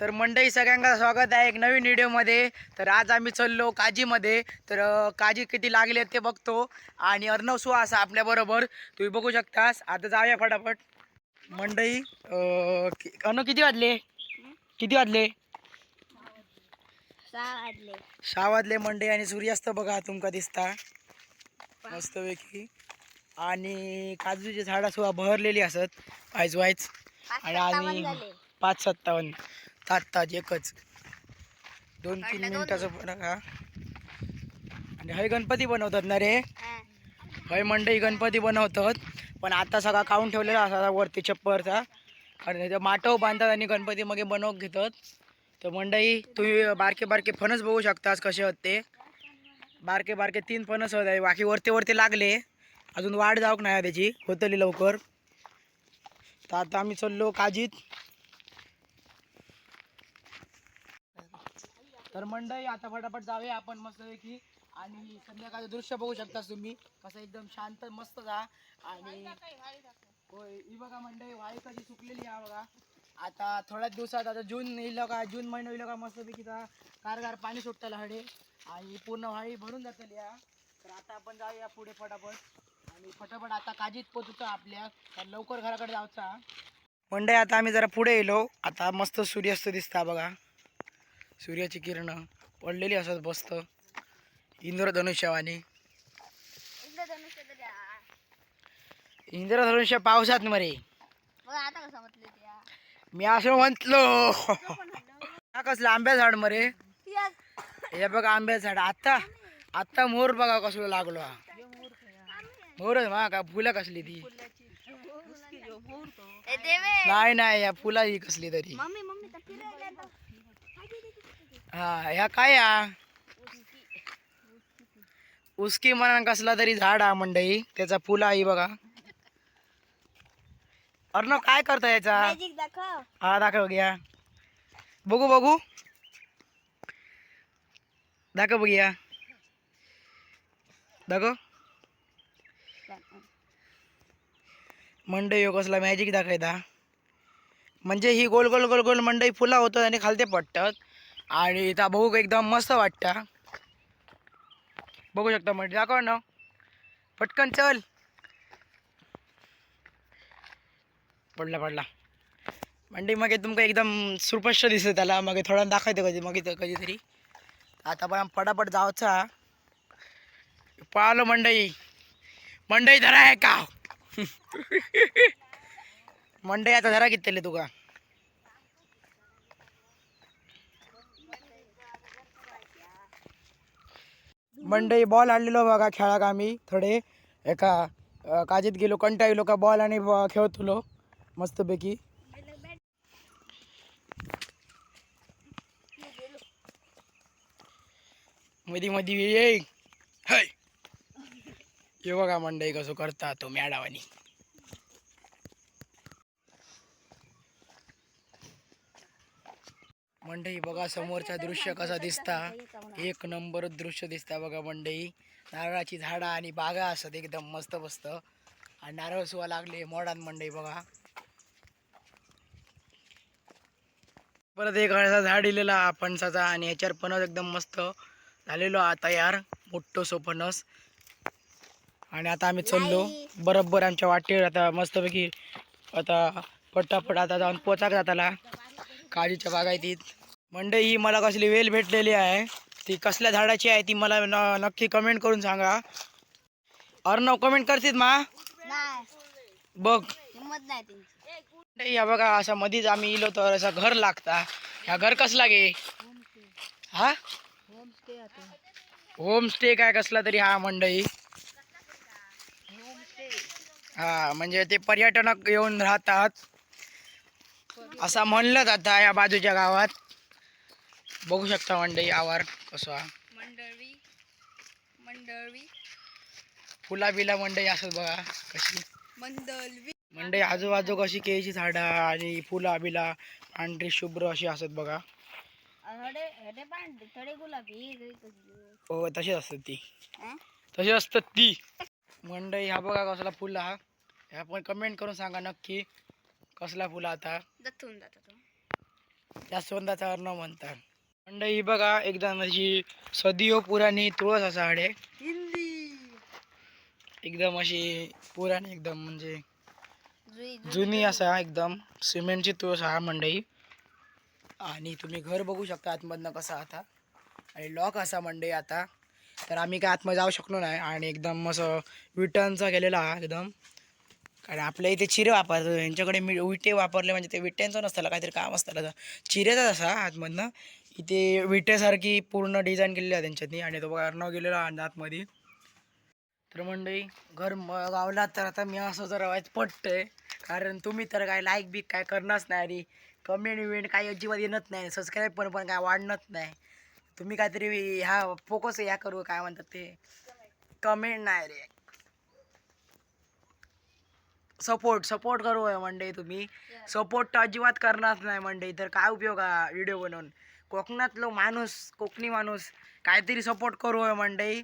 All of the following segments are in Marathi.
तर मंडळी सगळ्यांना स्वागत आहे एक नवीन व्हिडिओमध्ये। तर आज आम्ही चाललो काजीमध्ये। तर काजी किती लागले ते बघतो आणि अर्णव सुहास आपल्याबरोबर तुम्ही बघू शकतास। आता जाऊया फटाफट मंडळी। अर्णव किती वाजले? किती वाजले? 6 वाजले मंडळी आणि सूर्यास्त बघा तुमका दिसता मस्तपैकी। आणि काजूची झाडं सुद्धा बहरलेली असत वाईज वाईज। आणि आम्ही 5:57 ताज एकच 2-3 मिनिटाचं फरक हा। आणि हय गणपती बनवतात ना रे, हय मंडई गणपती बनवतात। पण आता सगळा काढून ठेवलेला असा वरती छप्परचा आणि ते माटव बांधतात आणि गणपती मग बनवून घेतात। तर मंडई तुम्ही बारके बारके फणस बघू शकतास कसे होत ते। बारके बारके 3 फणस होत आहे, बाकी वरती वरती लागले, अजून वाढ जाऊक नाही त्याची, होतली लवकर। तर आता आम्ही चाललो काजीत। तर मंडई आता फटाफट जाऊया आपण मस्तपैकी। आणि संध्याकाळचं दृश्य बघू शकता तुम्ही कसं एकदम शांत मस्त जा। आणि होय ही बघा मंडई वाळी कशी सुकलेली आहे बघा। आता थोड्याच दिवसात आता जून येईल का, जून महिना येईल का मस्तपैकी कारगार पाणी सुटतं हडे आणि पूर्ण वाळी भरून जातली या। तर आता आपण जाऊया पुढे फटाफट आणि फटाफट आता काजीत पोचतो आपल्या, तर लवकर घराकडे जायचा मंडई। आता आम्ही जरा पुढे येलो, आता मस्त सूर्यास्त दिसता बघा, सूर्याची किरण पडलेली असत मस्त इंद्रधनुष्यवाणी। इंद्रधनुष्य पावसात मरे मी असं म्हटलो। हा कसलं आंब्या झाड मरे, हे बघा आंब्या झाड। आता आता मोर बघा कसलो लागलो हा, मोर मा का फुलं कसली ती, नाही नाही या फुला ही कसली तरी। हा ह्या काय हा, उसकी म्हणा कसला तरी झाड हा मंडई, त्याचा फुला ही बघा। अर्णव काय करता याचा, हा दाखव घ्या बघू बघू, दाखव बघूया दाखव मंडई। कसला मॅजिक दाखवता, म्हणजे ही गोल गोल गोल गोल मंडई फुला होतात आणि खालते पडतात आणि त्या बघू एकदम मस्त वाटतं। बघू शकता मंडई, दाखव ना पटकन चल, पडला पडला मंडई। मग तुमका एकदम सुस्पष्ट दिसत त्याला, मग थोडा दाखवते कधी मग कधीतरी। आता पण पटापट जावचा, पळालो मंडई। मंडई धरा आहे का मंडई आता धरा किती तुका मंडई। बॉल आणलेलो बघा खेळाक आम्ही थोडे एका काजीत गेलो, कंटाळलो का बॉल आणि खेळतलो मस्तपैकी। मधी मधी ये हे बघा मंडई कसं करता तो मॅडावानी। मंडई बघा समोरचा दृश्य कसा दिसता, एक नंबर दृश्य दिसता बघा मंडई। नारळाची झाडा आणि बागा असत एकदम मस्त मस्त, आणि नारळ सुद्धा लागले मोडात मंडई बघा। परत एक असा झाड दिलेला फणसाचा आणि ह्याच्यावर फणस एकदम मस्त झालेलो आता यार, मोठं फणस। आणि आता आम्ही चाललो बरोबर आमच्या वाटेवर, आता मस्तपैकी आता पटापट आता जाऊन पोचाक जाताला काजीच्या बागायतीत। मंडई ही मला कसली वेल भेटलेली आहे, ती कसल्या झाडाची आहे ती मला नक्की कमेंट करून सांगा। अर्णव कमेंट करतीत मा बघ। या बघा असं मधीच आम्ही इलो तर असं घर लागता, ह्या घर कसला गे हा, होम स्टे काय कसला तरी हा मंडई। हा म्हणजे ते पर्यटक येऊन राहतात असं म्हणलं जातं या बाजूच्या गावात। बघू शकता मंडई आवार कसा मंडळी फुला बिला मंडई असत बघा कशी मंडई। आजूबाजू कशी केळीची झाडा आणि फुला बिला पांढरी शुभ्र अशी असत बघा। हो तशी असतात ती, तशी असतात ती मंडई। हा बघा कसला फुल हा, ह्या पण कमेंट करून सांगा नक्की कसला फुल आता। जास्वंदाचा अर्णव म्हणतात. मंडई बघा एकदम अशी सदियो पुराणी तुळस असा हाडे, एकदम अशी पुराणी एकदम म्हणजे जुनी असा एकदम सिमेंटची तुळस हा मंडई. आणि तुम्ही घर बघू शकता आतमधनं कसं आता, आणि लॉक असा मंडई आता. तर आम्ही काय आतमध्ये जाऊ शकलो नाही आणि एकदम असं विटांचा गेलेला हा एकदम. कारण आपल्या इथे चिरे वापरतो, यांच्याकडे विटे वापरले म्हणजे ते विट्यांचं नसतं काहीतरी काम असतं चिरेचाच असा आतमधनं. इथे विटेसारखी पूर्ण डिझाईन केलेली आहे त्यांच्यानी आणि तो बघा अर्णव गेलेला आतमध्ये. तर मंडळी घर गावला तर आता मी असं जरा वाईट पटतंय, कारण तुम्ही तर काय लाईक बिक काय करणारच नाही रे, कमेंट विमेंट काही अजिबात येणंच नाही, सबस्क्राईब पण काय वाढणंच नाही. तुम्ही काहीतरी ह्या फोकस ह्या करू काय म्हणतात ते, कमेंट नाही रे, सपोर्ट करू आहे मंडळी. तुम्ही सपोर्ट तर अजिबात करणार नाही मंडळी, तर काय उपयोग हा व्हिडिओ बनवून. कोकणातलो माणूस, कोकणी माणूस काहीतरी सपोर्ट करू आहे मंडळी.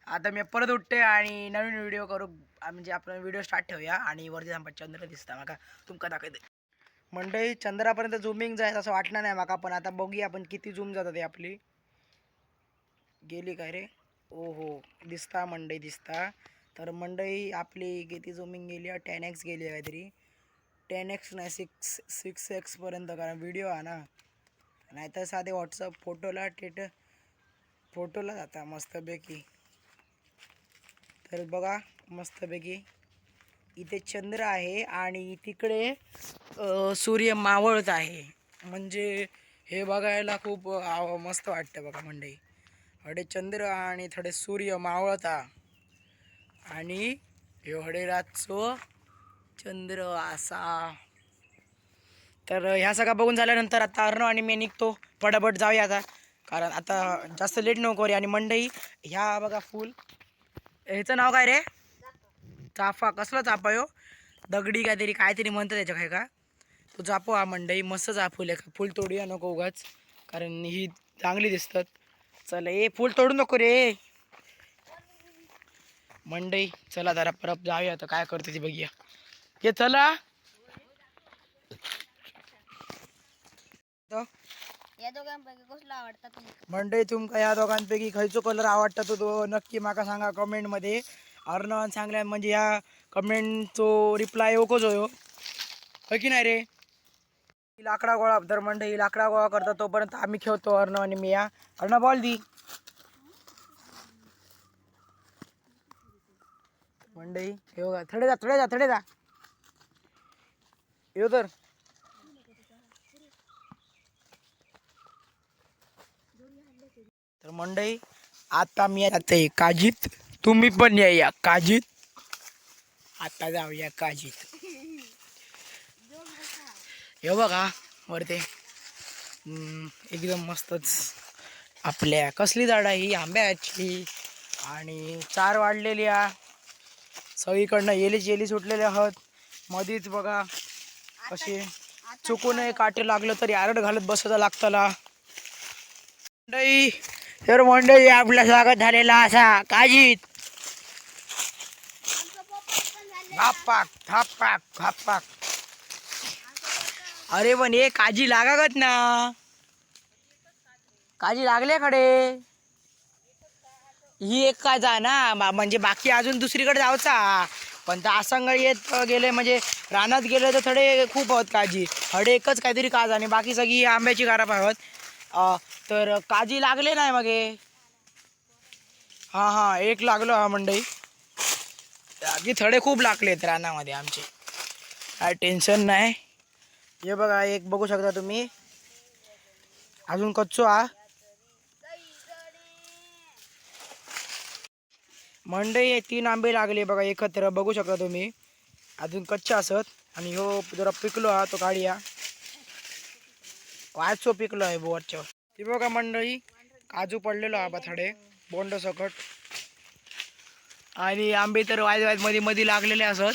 आता मी परत उठते आणि नवीन व्हिडिओ करू, म्हणजे आपण व्हिडिओ स्टार्ट ठेवूया. आणि वरती थांबा चंद्र दिसता माका तुमका दाखवते मंडळी. चंद्रापर्यंत झूमिंग जायचं असं वाटलं नाही माका, पण आता बघूया आपण किती झूम जातात ते. आपली गेली काय रे, ओ हो दिसता मंडई दिसता. तर मंडई आपली किती झूमिंग गेली, 10x गेली आहे काहीतरी, 10x नाही 6x पर्यंत, कारण व्हिडिओ हा ना, नाहीतर साधे व्हॉट्सअप फोटोला जाता मस्तपैकी. तर बघा मस्तपैकी इथे चंद्र आहे आणि तिकडे सूर्य मावळत आहे, म्हणजे हे बघायला खूप मस्त वाटतं बघा मंडई. थोडे चंद्र आणि थोडे सूर्य मावळता आणि एवढे रातचो चंद्र असा. तर ह्या सगळा बघून झाल्यानंतर आता अर्णव आणि मी निघतो, पटापट जाऊया आता, कारण आता जास्त लेट नको रे. आणि मंडई ह्या बघा फुल, ह्याचं नाव काय रे, चाफा. कसला चाफा यो, दगडी काहीतरी म्हणतात त्याच्या काय का, तो चापो हा मंडई. मस्त फुल आहे, फुल तोडूया नको उगाच, कारण ही चांगली दिसतात. चला ए फुल तोडू नको रे मंडई. चला जरा परत जाऊया आता, काय करते ती बघूया. ये चला या दोघांपैकी कसला आवडता तुमका? मंडई तुमका या दोघांपैकी खयचो कलर आवडता तो नक्की माका सांगा कमेंट मध्ये. अर्णवान सांगल्या म्हणजे या कमेंटचो रिप्लाय येऊकच होयो, हो की नाही रे. लाकडा गोळा, तर मंडई लाकडा गोळा करता तोपर्यंत आम्ही खेळतो अर्णव आणि मी. या अर्णव बॉल दी मंडई. हे बघा थडे जा येऊ. तर मंडई आता मी जाते काजीत, तुम्ही पण या काजीत. आता जाऊया काजीत. हे बघा वरते एकदम मस्तच आपल्या कसली झाड ही आंब्याची, आणि चार वाढलेली आ, सगळीकडनं येली सुटलेले आहोत. मधीच बघा कसे चुकून काटे लागलं तरी आरड घालत बसायला लागतला मंडई. तर मंडई आपला स्वागत झालेला असा काजीत. धापाक धापाक धापाक. अरे पण हे काजी लागागत ना, काजी लागले खडे ही एक काय जा ना, म्हणजे बाकी अजून दुसरीकडे जाऊचा, पण त्या असंग येत गेले म्हणजे रानात गेले तर थोडे खूप आहोत काजी. हडे एकच काहीतरी काज आणि बाकी सगळी आंब्याची गाराप आहोत. तर काजी लागले नाही मगे. हा एक लागलो हा मंडई, बाकी थडे खूप लागलेत रानामध्ये आमचे, काय टेन्शन नाही. हे बघा एक बघू शकता तुम्ही, अजून कच्चो हा मंडई. 3 आंबे लागले बघा एकत्र, बघू शकता तुम्ही, अजून कच्चे असत. आणि हो जरा पिकलो हा तो काढिया, वाचो पिकलो आहे बोरच्या. ती बघा मंडळी काजू पडलेलो हा थडे बोंड सकट, आणि आंबे तर वाय मध्ये मध्ये लागलेले असत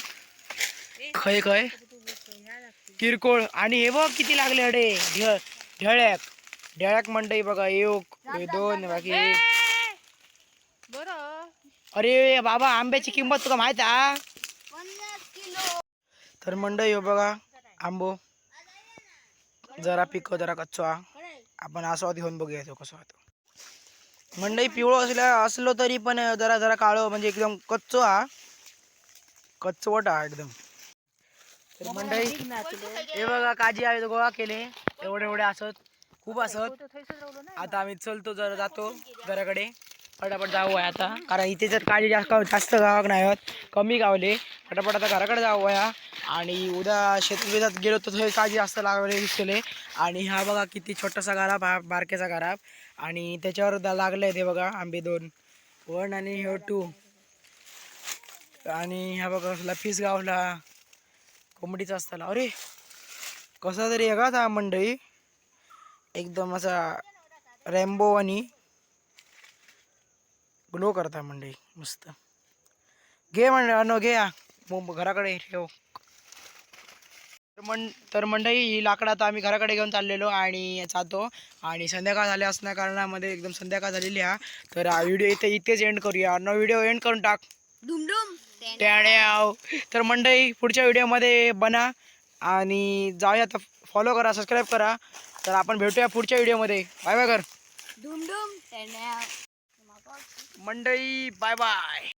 खय खय किरकोळ. आणि हे बघ किती लागले हडे ढळ्याक ढळ्याक मंडई बघा, एक दोन बाकी. अरे बाबा आंब्याची किंमत तुका माहित आहे? 50 किलो. तर मंडई हो बघा आंबो जरा पिक जरा कच्चो हा. आपण आस्वाद घेऊन बघूया तो कसं होतो. मंडई पिवळो असलो तरी पण जरा जरा काळो म्हणजे एकदम कच्चो हा, कच्चवट हा एकदम. तर मंडई हे बघा काजी आहे गोळा केले एवढे एवढे असत खूप असत. आता आम्ही चलतो जरा जातो घराकडे पटापट जाऊ आहे आता, कारण इथे जर काजी जास्त गावाक नाही होत, कमी गावले पटापट आता घराकडे जाऊ आहे. आणि उद्या शेतात गेलो तर थंय काजी जास्त लागले दिसले. आणि हा बघा किती छोटासा गराब हा, बारकेचा गराब. आणि त्याच्यावर लागले ते बघा आंबे 2 1 आणि हे 2. आणि हा बघा कसला पीस गावला कोंबडीचा असताना. अरे कसा तरी वेगळाच हा मंडई, एकदम असा रेम्बो आणि ग्लो करता मंडई मस्त. घे म्हणलं घे या घराकडे ठेव. तर मंडई ही लाकडं आता आम्ही घराकडे घेऊन चाललेलो आणि जातो. आणि संध्याकाळ झाले असण्या कारणामध्ये एकदम संध्याकाळ झालेली हा. तर हा व्हिडिओ इथेच एंड करूया. व्हिडिओ एंड करून टाक. ट्याड्याव. तर मंडई पुढच्या व्हिडिओमध्ये बना आणि जाऊया आता, फॉलो करा, सबस्क्राईब करा. तर आपण भेटूया पुढच्या व्हिडिओमध्ये. बाय बाय कर मंडई, बाय बाय.